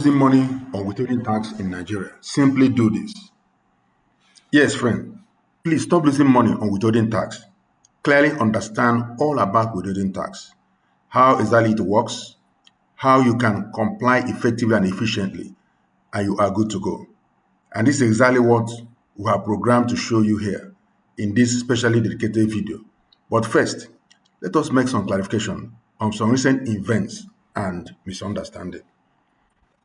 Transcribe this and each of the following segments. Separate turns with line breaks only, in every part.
Losing money on withholding tax in Nigeria. Simply do this. Yes, friend, please stop losing money on withholding tax. Clearly understand all about withholding tax, how exactly it works, how you can comply effectively and efficiently, and you are good to go. And this is exactly what we have programmed to show you here in this specially dedicated video. But first, let us make some clarification on some recent events and misunderstanding.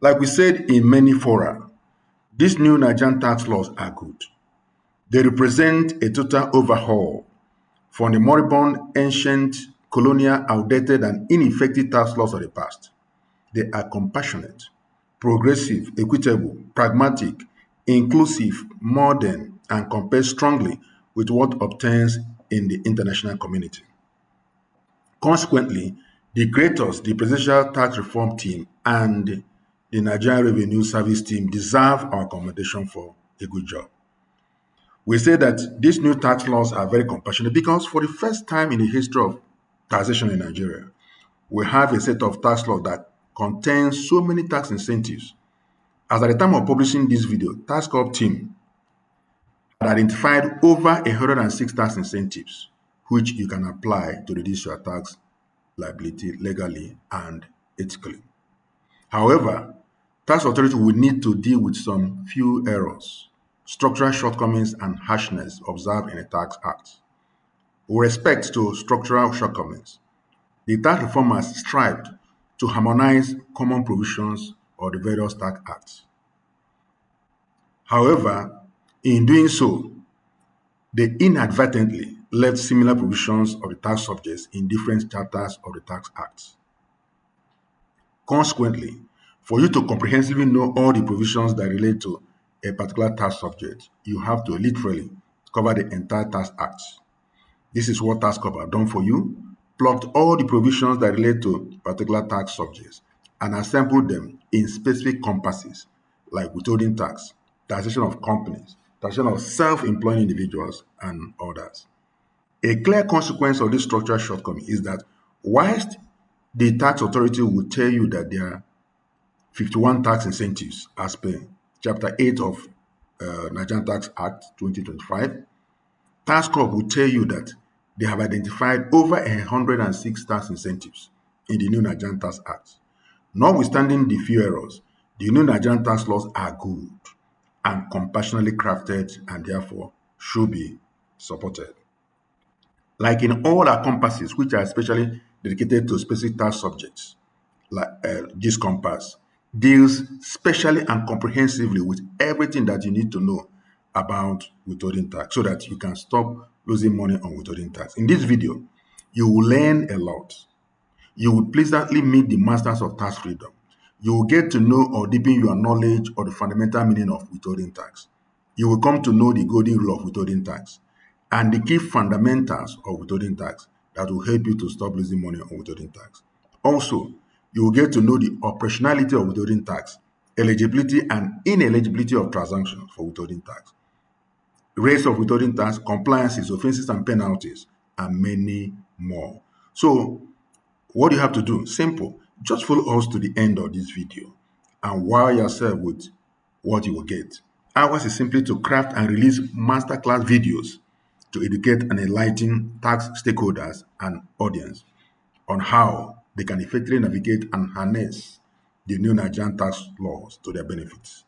Like we said in many fora, these new Nigerian tax laws are good. They represent a total overhaul from the moribund, ancient, colonial, outdated, and ineffective tax laws of the past. They are compassionate, progressive, equitable, pragmatic, inclusive, modern, and compare strongly with what obtains in the international community. Consequently, the creators, the Presidential Tax Reform Team, and the Nigerian Revenue Service Team deserve our commendation for a good job. We say that these new tax laws are very compassionate because for the first time in the history of taxation in Nigeria, we have a set of tax laws that contains so many tax incentives. As at the time of publishing this video, Tax Corp team had identified over 106 tax incentives, which you can apply to reduce your tax liability legally and ethically. However, tax authority will need to deal with some few errors, structural shortcomings, and harshness observed in the Tax Act. With respect to structural shortcomings, the tax reformers strived to harmonize common provisions of the various tax acts. However, in doing so, they inadvertently left similar provisions of the tax subjects in different chapters of the Tax Act. Consequently, for you to comprehensively know all the provisions that relate to a particular tax subject, you have to literally cover the entire Tax Act. This is what Tax Corp have done for you, plucked all the provisions that relate to particular tax subjects and assembled them in specific compasses like withholding tax, taxation of companies, taxation of self-employed individuals, and others. A clear consequence of this structural shortcoming is that whilst the tax authority will tell you that there are 51 tax incentives as per Chapter 8 of Nigerian Tax Act 2025, Tax Corp will tell you that they have identified over 106 tax incentives in the new Nigerian Tax Act. Notwithstanding the few errors, the new Nigerian tax laws are good and compassionately crafted and therefore should be supported. Like in all our compasses, which are especially dedicated to specific tax subjects, like this compass deals specially and comprehensively with everything that you need to know about withholding tax so that you can stop losing money on withholding tax. In this video, you will learn a lot. You will pleasantly meet the masters of tax freedom. You will get to know or deepen your knowledge of the fundamental meaning of withholding tax. You will come to know the golden rule of withholding tax and the key fundamentals of withholding tax that will help you to stop losing money on withholding tax. Also, you will get to know the operationality of withholding tax, eligibility and ineligibility of transactions for withholding tax, rates of withholding tax, compliances, offenses and penalties, and many more. So, what do you have to do? Simple. Just follow us to the end of this video and wow yourself with what you will get. Ours is simply to craft and release masterclass videos to educate and enlighten tax stakeholders and audience on how they can effectively navigate and harness the new Nigerian tax laws to their benefits.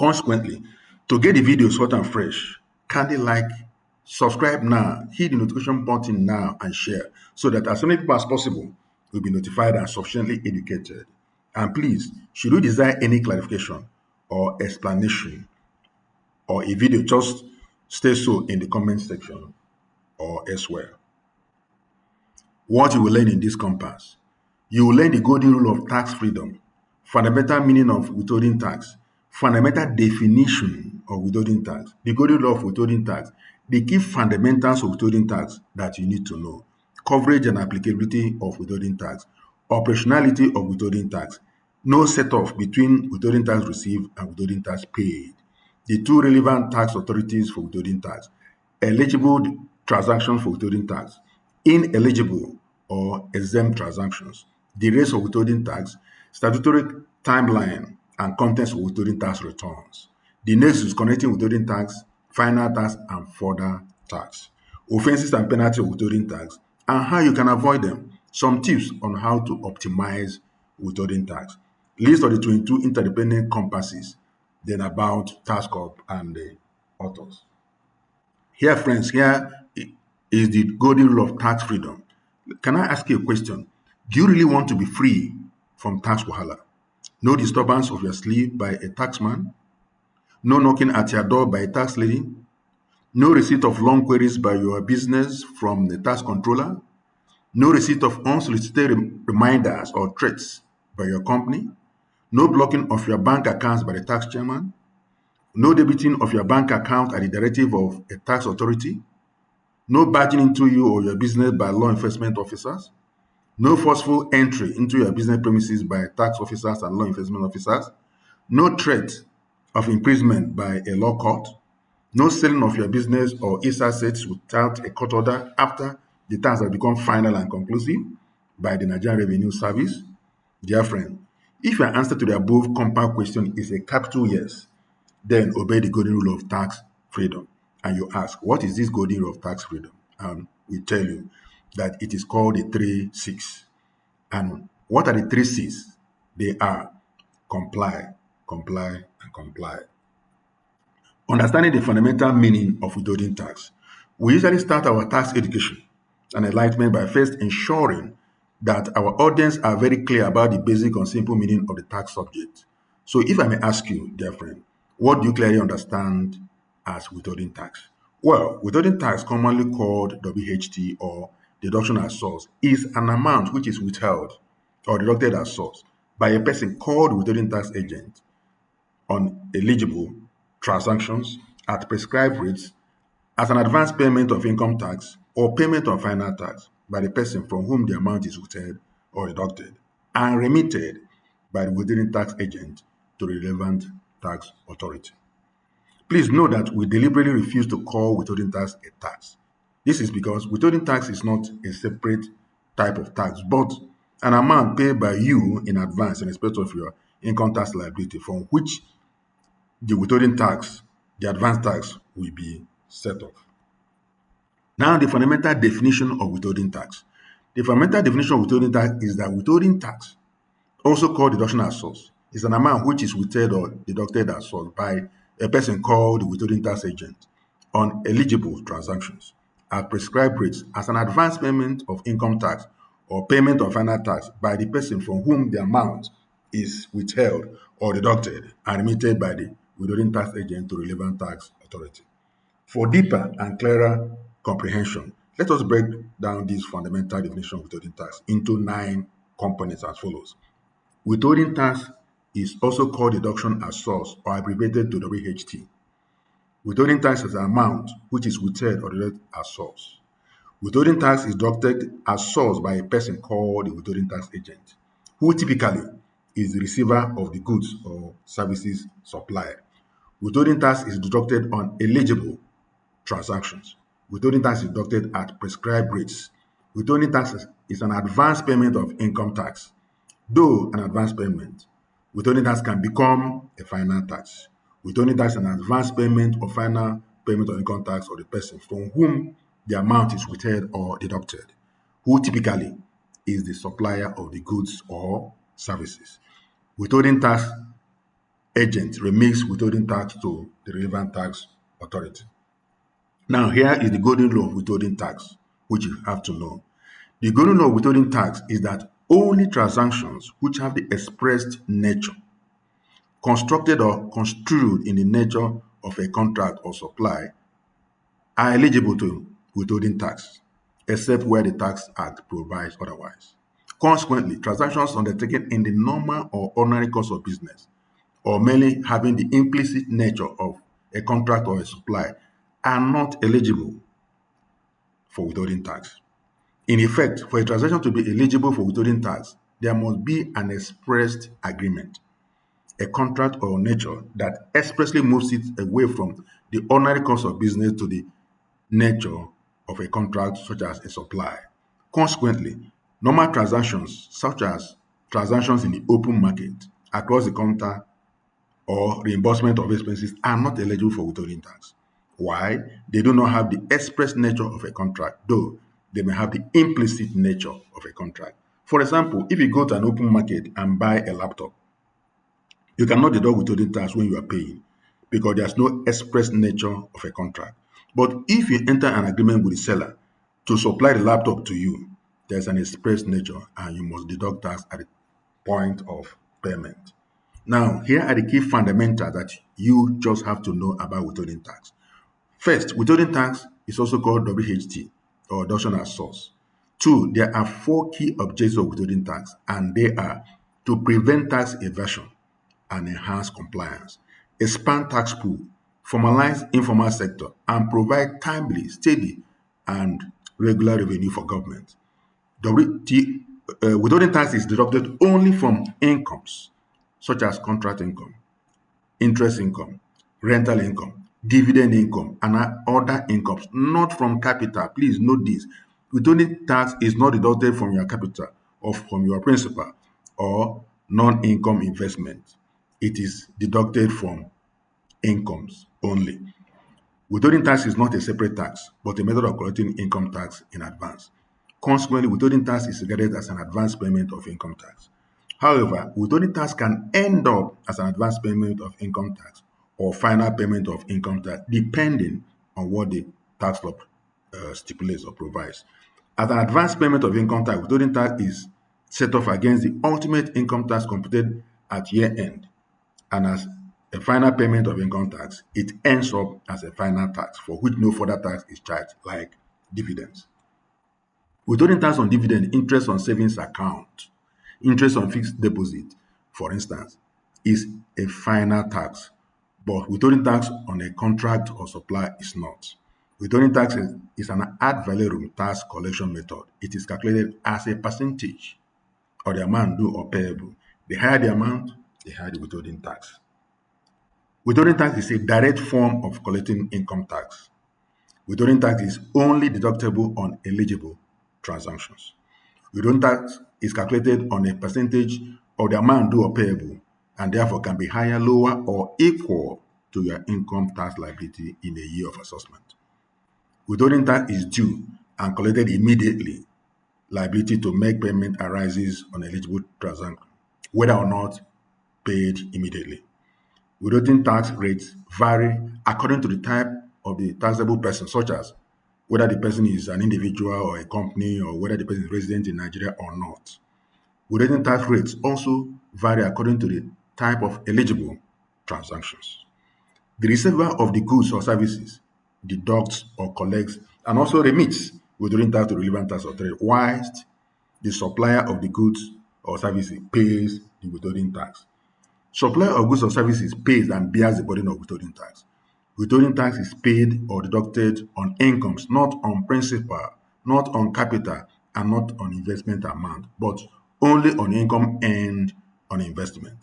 Consequently, to get the videos hot and fresh, kindly like, subscribe now, hit the notification button now, and share so that as many people as possible will be notified and sufficiently educated. And please, should you desire any clarification or explanation or a video, just stay so in the comment section or elsewhere. What you will learn in this compass: you will learn the golden rule of tax freedom, fundamental meaning of withholding tax, fundamental definition of withholding tax, the golden rule of withholding tax, the key fundamentals of withholding tax that you need to know, coverage and applicability of withholding tax, operationality of withholding tax, no set-off between withholding tax received and withholding tax paid, the two relevant tax authorities for withholding tax, eligible transactions for withholding tax, ineligible or exempt transactions, the rates of withholding tax, statutory timeline, and contents of withholding tax returns. The next is connecting withholding tax, final tax, and further tax. Offenses and penalties of withholding tax, and how you can avoid them. Some tips on how to optimize withholding tax. List of the 22 interdependent compasses, then about tax corp and the authors. Here, friends, here is the golden rule of tax freedom. Can I ask you a question? Do you really want to be free from tax wahala? No disturbance of your sleep by a taxman? No knocking at your door by a tax lady? No receipt of long queries by your business from the tax controller? No receipt of unsolicited reminders or threats by your company? No blocking of your bank accounts by the tax chairman? No debiting of your bank account at the directive of a tax authority? No barging into you or your business by law enforcement officers? No forceful entry into your business premises by tax officers and law enforcement officers? No threat of imprisonment by a law court? No selling of your business or its assets without a court order after the tax has become final and conclusive by the Nigerian Revenue Service? Dear friend, if your answer to the above compound question is a capital yes, then obey the golden rule of tax freedom. And you ask, what is this golden rule of tax freedom? And we tell you that it is called the 3 C's. And what are the 3 C's? They are comply, comply, and comply. Understanding the fundamental meaning of withholding tax. We usually start our tax education and enlightenment by first ensuring that our audience are very clear about the basic and simple meaning of the tax subject. So if I may ask you, dear friend, what do you clearly understand as withholding tax? Well, withholding tax, commonly called WHT or deduction at source, is an amount which is withheld or deducted at source by a person called withholding tax agent on eligible transactions at prescribed rates as an advance payment of income tax or payment of final tax by the person from whom the amount is withheld or deducted and remitted by the withholding tax agent to the relevant tax authority. Please know that we deliberately refuse to call withholding tax a tax. This is because withholding tax is not a separate type of tax, but an amount paid by you in advance in respect of your income tax liability from which the withholding tax, the advance tax, will be set off. Now, the fundamental definition of withholding tax. The fundamental definition of withholding tax is that withholding tax, also called deduction at source, is an amount which is withheld or deducted at source by a person called the withholding tax agent on eligible transactions at prescribed rates as an advance payment of income tax or payment of final tax by the person from whom the amount is withheld or deducted and remitted by the withholding tax agent to relevant tax authority. For deeper and clearer comprehension, let us break down this fundamental definition of withholding tax into 9 components as follows. Withholding tax is also called deduction at source or abbreviated to WHT. Withholding tax is an amount which is withheld or deducted at source. Withholding tax is deducted at source by a person called the withholding tax agent, who typically is the receiver of the goods or services supplied. Withholding tax is deducted on eligible transactions. Withholding tax is deducted at prescribed rates. Withholding tax is an advance payment of income tax. Though an advance payment, withholding tax can become a final tax. Withholding tax is an advance payment or final payment of income tax of the person from whom the amount is withheld or deducted, who typically is the supplier of the goods or services. Withholding tax agent remits withholding tax to the relevant tax authority. Now, here is the golden law of withholding tax, which you have to know. The golden law of withholding tax is that only transactions which have the expressed nature, constructed or construed in the nature of a contract or supply, are eligible to withholding tax, except where the Tax Act provides otherwise. Consequently, transactions undertaken in the normal or ordinary course of business, or merely having the implicit nature of a contract or a supply, are not eligible for withholding tax. In effect, for a transaction to be eligible for withholding tax, there must be an expressed agreement, a contract or nature that expressly moves it away from the ordinary course of business to the nature of a contract such as a supply. Consequently, normal transactions such as transactions in the open market across the counter or reimbursement of expenses are not eligible for withholding tax. Why? They do not have the express nature of a contract, though they may have the implicit nature of a contract. For example, if you go to an open market and buy a laptop, you cannot deduct withholding tax when you are paying because there's no express nature of a contract. But if you enter an agreement with the seller to supply the laptop to you, there's an express nature and you must deduct tax at the point of payment. Now, here are the key fundamentals that you just have to know about withholding tax. First, withholding tax is also called WHT or reduction at source. Two, there are four key objectives of withholding tax, and they are to prevent tax evasion and enhance compliance, expand tax pool, formalize informal sector, and provide timely, steady, and regular revenue for government. Withholding tax is deducted only from incomes such as contract income, interest income, rental income, dividend income, and other incomes, not from capital. Please note this. Withholding tax is not deducted from your capital or from your principal or non-income investment. It is deducted from incomes only. Withholding tax is not a separate tax, but a method of collecting income tax in advance. Consequently, withholding tax is regarded as an advance payment of income tax. However, withholding tax can end up as an advance payment of income tax or final payment of income tax, depending on what the tax law stipulates or provides. As an advance payment of income tax, withholding tax is set off against the ultimate income tax computed at year end, and as a final payment of income tax, it ends up as a final tax for which no further tax is charged, like dividends. Withholding tax on dividend, interest on savings account, interest on fixed deposit, for instance, is a final tax, but withholding tax on a contract or supply is not. Withholding tax is an ad valorem tax collection method. It is calculated as a percentage of the amount due or payable. The higher the amount, the higher the withholding tax. Withholding tax is a direct form of collecting income tax. Withholding tax is only deductible on eligible transactions. Withholding tax is calculated on a percentage of the amount due or payable, and therefore can be higher, lower, or equal to your income tax liability in a year of assessment. Withholding tax is due and collected immediately. Liability to make payment arises on eligible transaction, whether or not paid immediately. Withholding tax rates vary according to the type of the taxable person, such as whether the person is an individual or a company, or whether the person is resident in Nigeria or not. Withholding tax rates also vary according to the type of eligible transactions. The receiver of the goods or services deducts or collects and also remits withholding tax to relevant tax authority, whilst the supplier of the goods or services pays the withholding tax. Supplier of goods or services pays and bears the burden of withholding tax. Withholding tax is paid or deducted on incomes, not on principal, not on capital, and not on investment amount, but only on income earned on investment.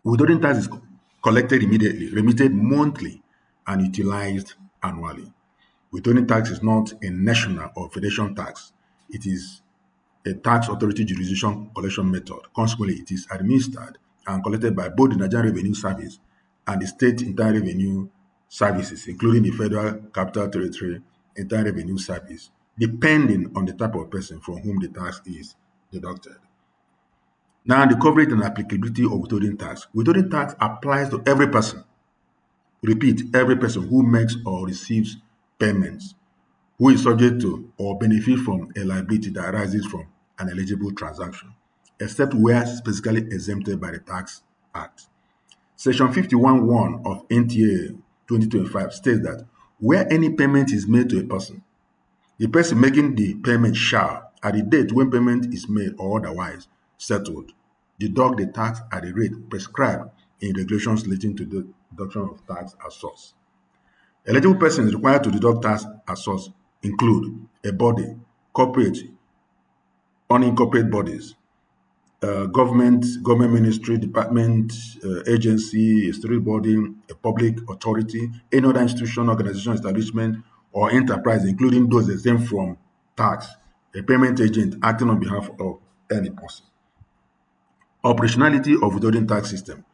Withholding tax is collected immediately, remitted monthly, and utilized annually. Withholding tax is not a national or federation tax. It is a tax authority jurisdiction collection method. Consequently, it is administered and collected by both the Nigerian Revenue Service and the state internal revenue services, including the Federal Capital Territory Internal Revenue Service, depending on the type of person from whom the tax is deducted. Now, the coverage and applicability of withholding tax. Withholding tax applies to every person. Repeat, every person who makes or receives payments, who is subject to or benefit from a liability that arises from an eligible transaction, except where specifically exempted by the Tax Act. Section 51(1) of NTAA 2025 states that where any payment is made to a person, the person making the payment shall, at the date when payment is made or otherwise settled, deduct the tax at the rate prescribed in regulations relating to the deduction of tax at source. Eligible persons required to deduct tax at source include a body, corporate, unincorporated bodies, government ministry, department, agency, a state body, a public authority, any other institution, organization, establishment, or enterprise, including those exempt from tax, a payment agent acting on behalf of any person. Operationality of withholding tax system.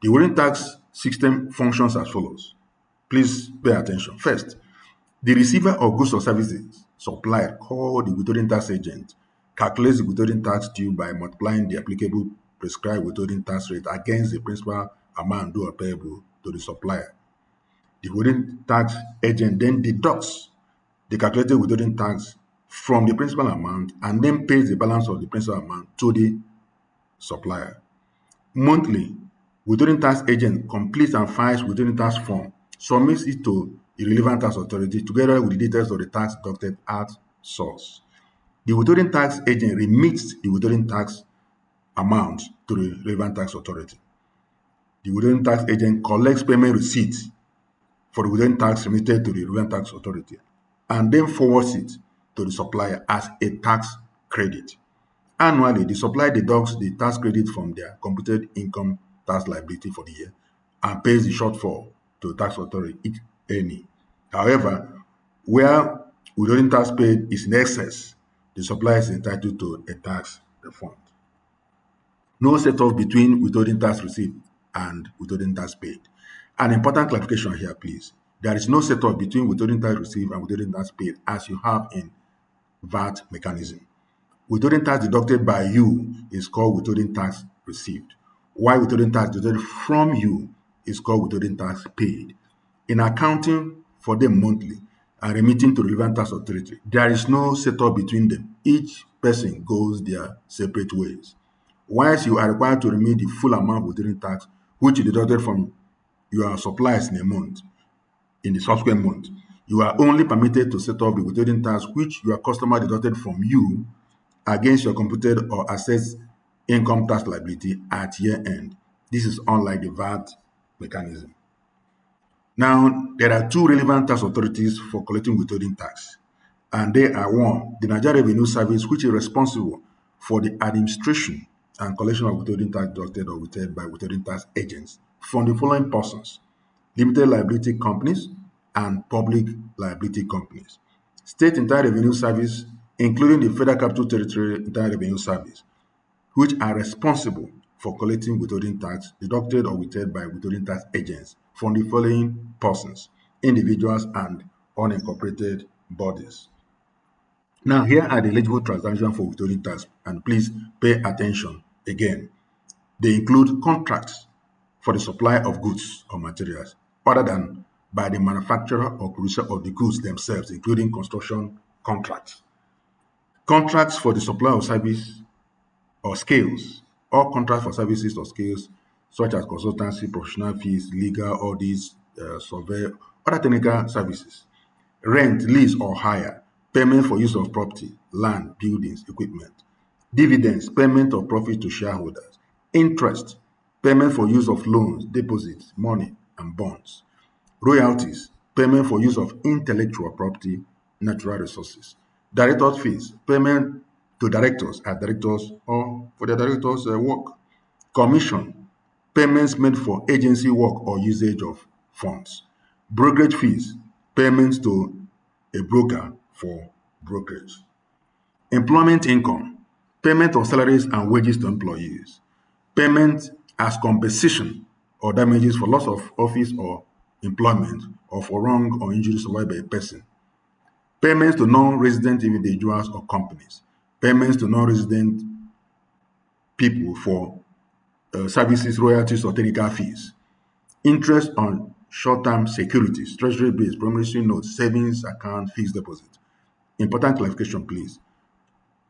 The withholding tax system functions as follows. Please pay attention. First, the receiver of goods or services supplied, called the withholding tax agent, calculates the withholding tax due by multiplying the applicable prescribed withholding tax rate against the principal amount due or payable to the supplier. The withholding tax agent then deducts the calculated withholding tax from the principal amount and then pays the balance of the principal amount to the supplier. Monthly, withholding tax agent completes and files withholding tax form, submits it to the relevant tax authority together with the details of the tax deducted at source. The withholding tax agent remits the withholding tax amount to the relevant tax authority. The withholding tax agent collects payment receipts for the withholding tax remitted to the relevant tax authority and then forwards it to the supplier as a tax credit. Annually, the supplier deducts the tax credit from their computed income tax liability for the year and pays the shortfall to the tax authority, if any. However, where withholding tax paid is in excess, the supplier is entitled to a tax refund. No set-off between withholding tax received and withholding tax paid. An important clarification here, please. There is no set-off between withholding tax received and withholding tax paid as you have in VAT mechanism. Withholding tax deducted by you is called withholding tax received, while withholding tax deducted from you is called withholding tax paid. In accounting for them monthly and remitting to relevant tax authority, there is no setup between them. Each person goes their separate ways. Whilst you are required to remit the full amount of withholding tax, which you deducted from your suppliers in a month, in the subsequent month, you are only permitted to set up the withholding tax which your customer deducted from you against your computed or assessed income tax liability at year end. This is unlike the VAT mechanism. Now, there are two relevant tax authorities for collecting withholding tax, and they are one, the Nigerian Revenue Service, which is responsible for the administration and collection of withholding tax deducted or withheld by withholding tax agents from the following persons: limited liability companies and public liability companies. State Internal Revenue Service, including the Federal Capital Territory Internal Revenue Service, which are responsible for collecting withholding tax deducted or withheld by withholding tax agents from the following persons: individuals and unincorporated bodies. Now, here are the eligible transactions for withholding tax, and please pay attention again. They include contracts for the supply of goods or materials other than by the manufacturer or producer of the goods themselves, including construction contracts. Contracts for the supply of service or skills, all contracts for services or skills such as consultancy, professional fees, legal audits, survey, other technical services. Rent, lease or hire, payment for use of property, land, buildings, equipment. Dividends, payment of profit to shareholders. Interest, payment for use of loans, deposits, money, and bonds. Royalties, payment for use of intellectual property, natural resources. Directors' fees, payment to directors as directors or for the directors' work. Commission, payments made for agency work or usage of funds. Brokerage fees, payments to a broker for brokerage. Employment income, payment of salaries and wages to employees. Payment as compensation or damages for loss of office or employment or for wrong or injury survived by a person. Payments to non-resident individuals or companies. Payments to non-resident people for services, royalties, or technical fees. Interest on short-term securities, treasury bills, promissory notes, savings account, fixed deposit. Important clarification, please.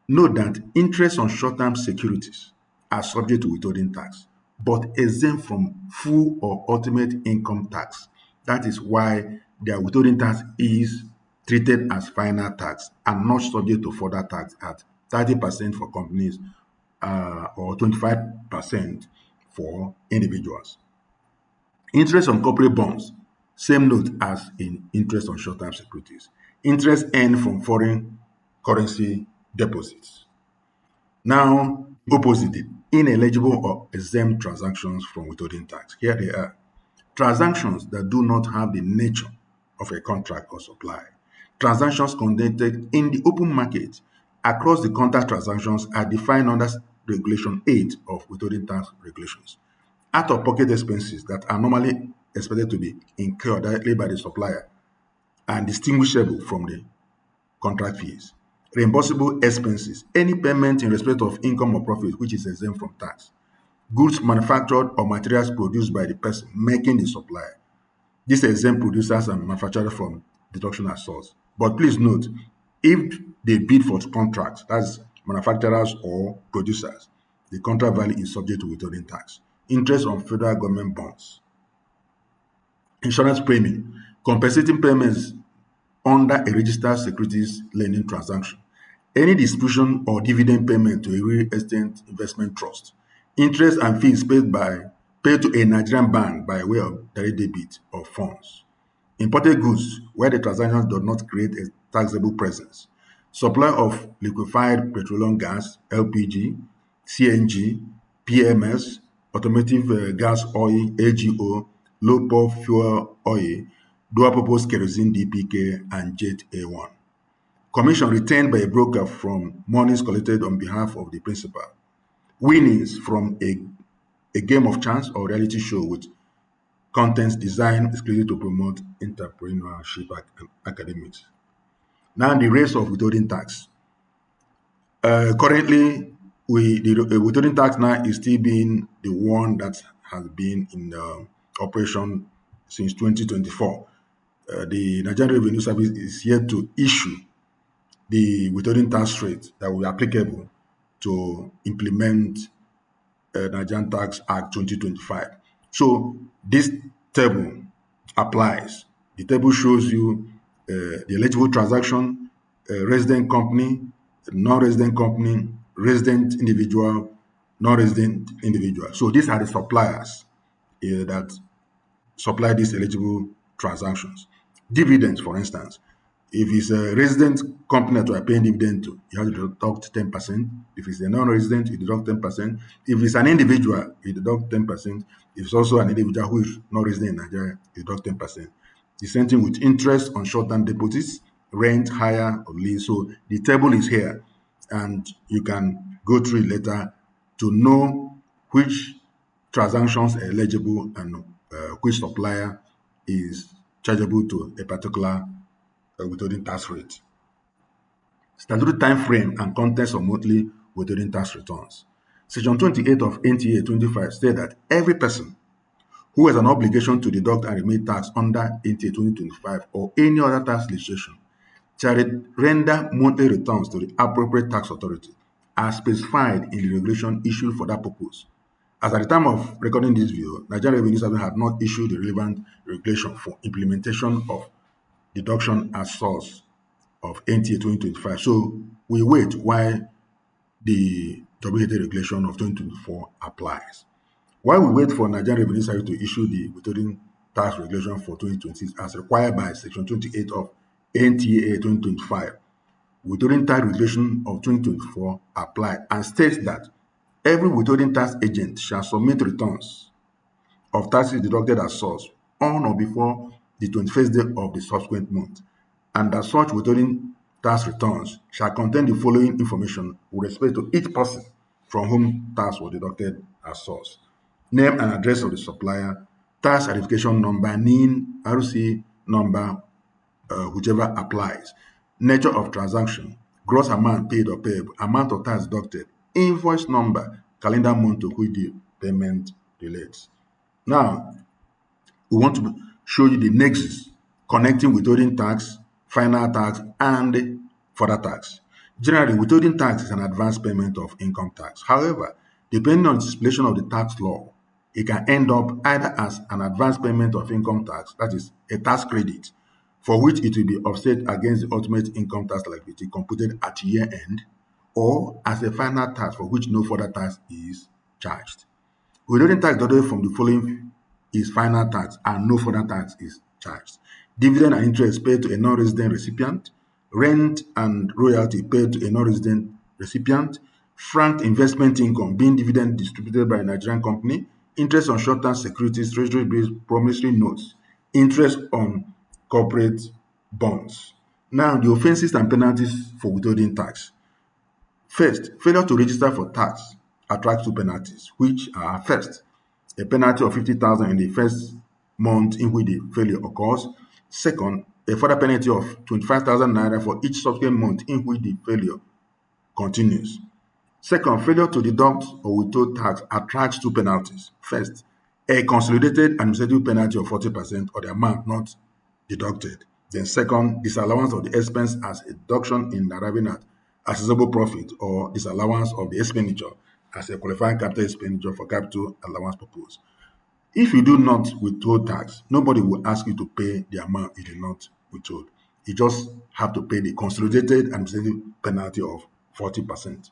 Note that interest on short-term securities are subject to withholding tax, but exempt from full or ultimate income tax. That is why their withholding tax is treated as final tax and not subject to further tax at 30% for companies or 25% for individuals. Interest on corporate bonds, same note as in interest on short-term securities. Interest earned from foreign currency deposits. Now, opposite it, ineligible or exempt transactions from withholding tax. Here they are. Transactions that do not have the nature of a contract or supply. Transactions conducted in the open market across the contract transactions are defined under Regulation 8 of Withholding Tax Regulations. Out-of-pocket expenses that are normally expected to be incurred directly by the supplier and distinguishable from the contract fees. Reimbursable expenses, any payment in respect of income or profit which is exempt from tax. Goods manufactured or materials produced by the person making the supply. This exempt producers and manufacturers from deduction as source. But please note, if they bid for contracts, that's manufacturers or producers, the contract value is subject to withholding tax. Interest on federal government bonds. Insurance premium, compensating payments under a registered securities lending transaction. Any distribution or dividend payment to a real estate investment trust. Interest and fees paid to a Nigerian bank by way of direct debit of funds. Imported goods where the transaction does not create a taxable presence. Supply of liquefied petroleum gas, LPG, CNG, PMS, automotive gas oil, AGO, low pulp fuel oil, dual purpose kerosene DPK, and jet A1. Commission retained by a broker from monies collected on behalf of the principal. Winnings from a game of chance or reality show with contents designed exclusively to promote entrepreneurship academics. Now, the rates of withholding tax. Currently, the withholding tax now is still being the one that has been in operation since 2024. The Nigerian Revenue Service is yet to issue the withholding tax rate that will be applicable to implement Nigerian Tax Act 2025. So this table applies. The table shows you the eligible transaction, resident company, non-resident company, resident individual, non-resident individual. So these are the suppliers that supply these eligible transactions. Dividends, for instance, if it's a resident company that you are paying dividend to, you have to deduct 10%. If it's a non-resident, you deduct 10%. If it's an individual, you deduct 10%. If it's also an individual who is not resident in Nigeria, you deduct 10%. The same thing with interest on short-term deposits, rent, hire, or lease. So the table is here, and you can go through it later to know which transactions are eligible and which supplier is chargeable to a particular withholding tax rate. Statutory time frame and contents of monthly withholding tax returns. Section 28 of NTAA 25 states that every person who has an obligation to deduct and remit tax under NTAA 2025 or any other tax legislation shall render monthly returns to the appropriate tax authority as specified in the regulation issued for that purpose. As at the time of recording this video, Nigerian Revenue Service had not issued the relevant regulation for implementation of deduction as source of NTA 2025. So we wait while the WHA regulation of 2024 applies. While we wait for Nigerian Revenue Service to issue the withholding tax regulation for 2026 as required by Section 28 of NTAA 2025, withholding tax regulation of 2024 apply and states that every withholding tax agent shall submit returns of taxes deducted as source on or before the 21st day of the subsequent month, and that such withholding tax returns shall contain the following information with respect to each person from whom tax was deducted as source: name and address of the supplier, tax identification number, NIN, RC number, whichever applies, nature of transaction, gross amount paid or payable, amount of tax deducted, invoice number, calendar month to which the payment relates. Now, we want to show you the nexus connecting withholding tax, final tax, and further tax. Generally, withholding tax is an advance payment of income tax. However, depending on the stipulation of the tax law, it can end up either as an advance payment of income tax, that is a tax credit, for which it will be offset against the ultimate income tax liability computed at year end, or as a final tax for which no further tax is charged. Withholding tax deducted from the following is final tax and no further tax is charged. Dividend and interest paid to a non-resident recipient, rent and royalty paid to a non-resident recipient, franked investment income being dividend distributed by a Nigerian company, interest on short-term securities, treasury bills, promissory notes, interest on corporate bonds. Now, the offenses and penalties for withholding tax. First, failure to register for tax attracts two penalties, which are first, a penalty of 50,000 in the first month in which the failure occurs. Second, a further penalty of 25,000 naira for each subsequent month in which the failure continues. Second, failure to deduct or withhold tax attracts two penalties. First, a consolidated administrative penalty of 40% of the amount not deducted. Then second, disallowance of the expense as a deduction in arriving at accessible profit or disallowance of the expenditure as a qualifying capital expenditure for capital allowance purpose. If you do not withhold tax, nobody will ask you to pay the amount you did not withhold. You just have to pay the consolidated administrative penalty of 40%.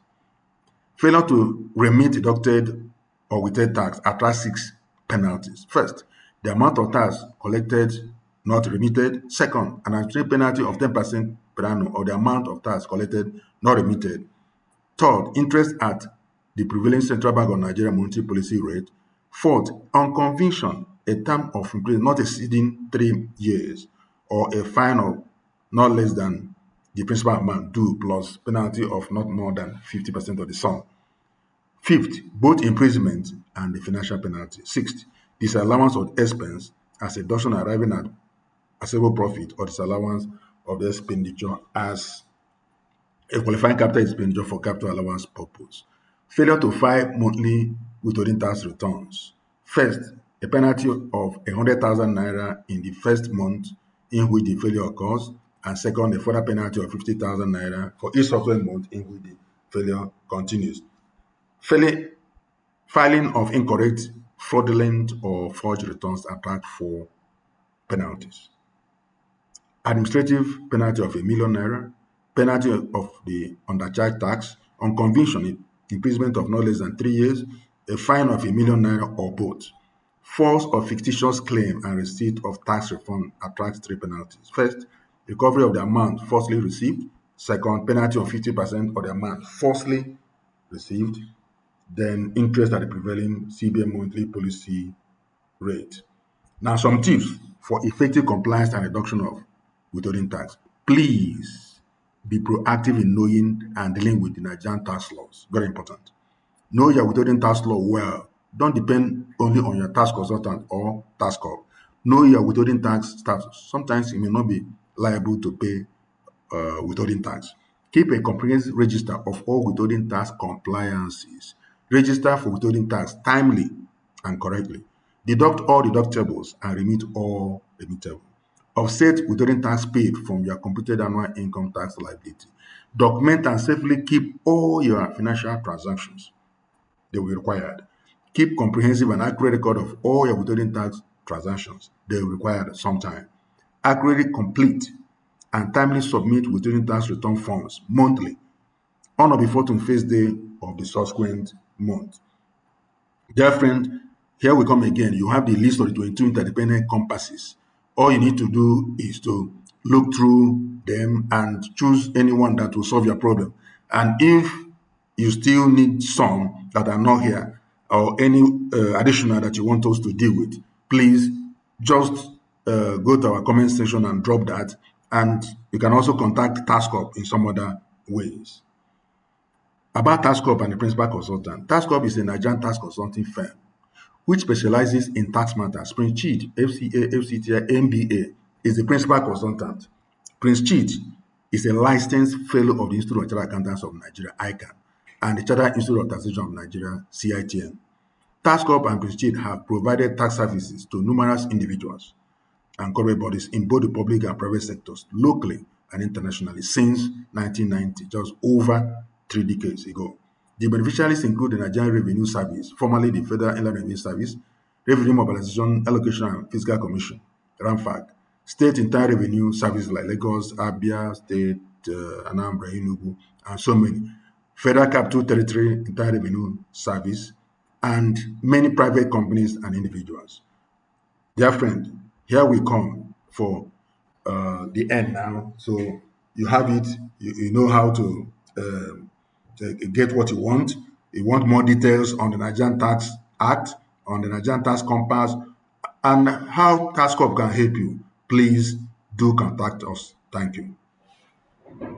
Failure to remit deducted or withheld tax attracts six penalties. First, the amount of tax collected not remitted. Second, an administrative penalty of 10% per annum of the amount of tax collected not remitted. Third, interest at the prevailing Central Bank of Nigeria monetary policy rate. Fourth, on conviction, a term of imprisonment not exceeding 3 years or a fine of not less than the principal amount due plus penalty of not more than 50% of the sum. Fifth, both imprisonment and the financial penalty. Sixth, disallowance of expense as a deduction arriving at accessible profit or disallowance of the expenditure as a qualifying capital expenditure for capital allowance purpose. Failure to file monthly withholding tax returns. First, a penalty of 100,000 naira in the first month in which the failure occurs, and second, a further penalty of 50,000 naira for each subsequent month in which the failure continues. Filing of incorrect, fraudulent, or forged returns attract four penalties. Administrative penalty of 1 million naira, penalty of the undercharge tax, on conviction, imprisonment of no less than 3 years, a fine of 1 million naira or both. False or fictitious claim and receipt of tax refund attracts three penalties. First, recovery of the amount falsely received. Second, penalty of 50% of the amount falsely received. Then interest at the prevailing CBN monthly policy rate. Now, some tips for effective compliance and reduction of withholding tax. Please be proactive in knowing and dealing with the Nigerian tax laws. Very important. Know your withholding tax law well. Don't depend only on your tax consultant or tax corp. Know your withholding tax status. Sometimes you may not be liable to pay withholding tax. Keep a comprehensive register of all withholding tax compliances. Register for withholding tax timely and correctly. Deduct all deductibles and remit all remittable. Offset withholding tax paid from your computed annual income tax liability. Document and safely keep all your financial transactions. They will be required. Keep comprehensive and accurate record of all your withholding tax transactions. They will be required sometime. Accurately complete and timely submit withholding tax return forms monthly on or before 21st day of the subsequent month. Dear friend, here we come again. You have the list of the 22 interdependent compasses. All you need to do is to look through them and choose anyone that will solve your problem. And if you still need some that are not here or any additional that you want us to deal with, please just go to our comment section and drop that. And you can also contact TaskUp in some other ways. About TaskUp and the principal consultant. TaskUp is a Nigerian tax consulting firm which specializes in tax matters. Prince Chid, FCA, FCTI, MBA, is the principal consultant. Prince Chid is a licensed fellow of the Institute of Chartered Accountants of Nigeria, ICAN, and the Chartered Institute of Taxation of Nigeria, CITN. TaskUp and Prince Chid have provided tax services to numerous individuals and corporate bodies in both the public and private sectors, locally and internationally, since 1990, just over 3 decades ago. The beneficiaries include the Nigerian Revenue Service, formerly the Federal Inland Revenue Service, Revenue Mobilization, Allocation and Fiscal Commission, RAMFAC, State Internal Revenue Service like Lagos, Abia State, Anambra, Enugu, and so many, Federal Capital Territory Internal Revenue Service, and many private companies and individuals. Dear friend, here we come for the end now. So you have it, you know how to get what you want. You want more details on the Nigerian Tax Act, on the Nigerian Tax Compass, and how Tax Corp can help you. Please do contact us. Thank you.